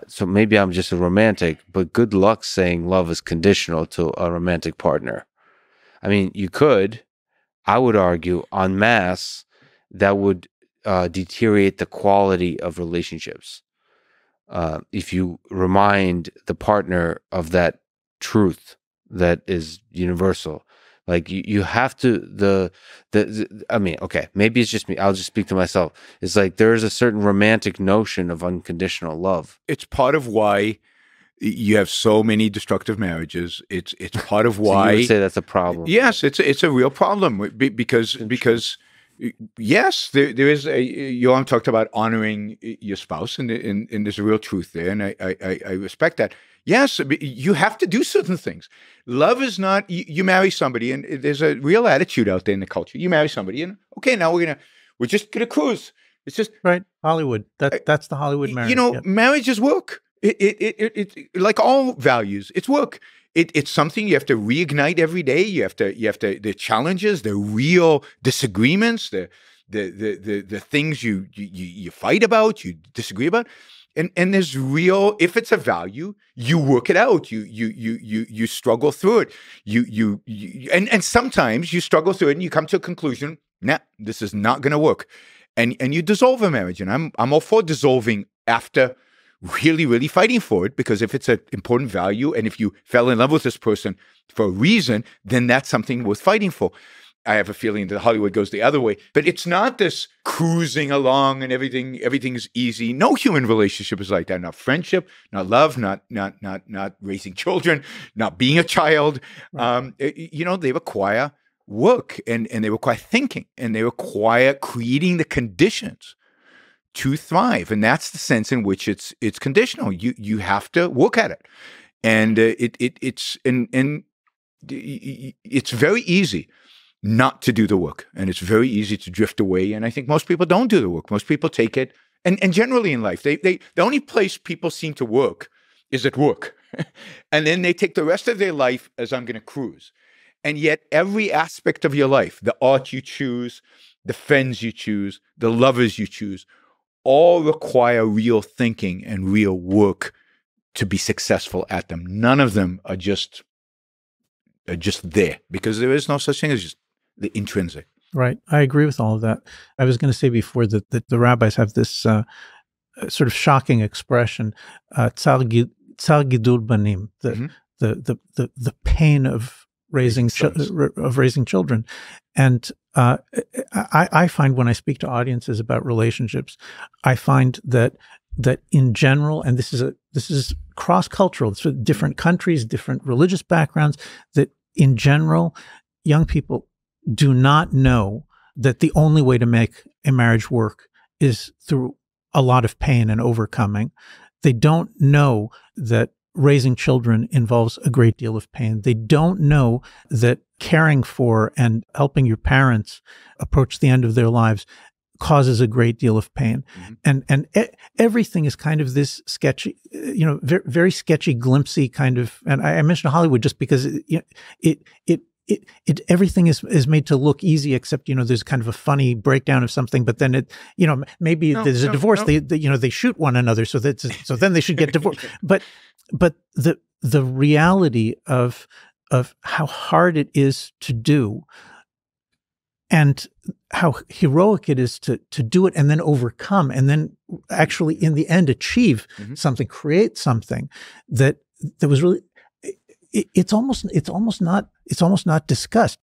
So maybe I'm just a romantic, but good luck saying love is conditional to a romantic partner. I mean, you could, I would argue, en masse, that would deteriorate the quality of relationships. If you remind the partner of that truth that is universal. Like you have to I mean, okay, maybe it's just me. I'll just speak to myself. It's like there is a certain romantic notion of unconditional love. It's part of why you have so many destructive marriages. It's part of why So you would say that's a problem. Yes, it's a real problem because yes, there is Yoram talked about honoring your spouse, and there's a real truth there, and I respect that. Yes, you have to do certain things. Love is not, you marry somebody, and there's a real attitude out there in the culture. You marry somebody, and okay, now we're just gonna cruise. It's just right, Hollywood. That's the Hollywood marriage. You know, marriage is work. It like all values, it's work. It's something you have to reignite every day. You have to the challenges, the real disagreements, the things you fight about, you disagree about. And there's real, if it's a value, you work it out. You struggle through it. And sometimes you struggle through it and you come to a conclusion, nah, this is not going to work. And you dissolve a marriage. And I'm all for dissolving after really, really fighting for it, because if it's an important value and if you fell in love with this person for a reason, then that's something worth fighting for. I have a feeling that Hollywood goes the other way, but it's not this cruising along and everything's easy. No human relationship is like that. Not friendship, not love, not raising children, not being a child. Right. They require work and they require thinking and they require creating the conditions to thrive. And that's the sense in which it's conditional. You have to work at it. And it's very easy not to do the work. And it's very easy to drift away. And I think most people don't do the work. Most people take it. And generally in life, the only place people seem to work is at work. And then they take the rest of their life as I'm going to cruise. And yet every aspect of your life, the art you choose, the friends you choose, the lovers you choose, all require real thinking and real work to be successful at them. None of them are just there, because there is no such thing as just the intrinsic. Right. I agree with all of that. I was going to say before that the rabbis have this sort of shocking expression, tsar gidul banim, the pain of raising children. And I find when I speak to audiences about relationships, I find that in general, and this is cross-cultural, it's with different countries, different religious backgrounds, that in general, young people do not know that the only way to make a marriage work is through a lot of pain and overcoming. They don't know that raising children involves a great deal of pain. They don't know that caring for and helping your parents approach the end of their lives causes a great deal of pain. Mm-hmm. And everything is kind of this sketchy, very, very sketchy, glimpsy kind of, and I mentioned Hollywood just because everything is made to look easy, except, there's kind of a funny breakdown of something, but then there's a divorce. They shoot one another. So then they should get divorced. But the reality of how hard it is to do, and how heroic it is to do it and then overcome, and then actually in the end achieve something, create something that was really, it's almost not discussed.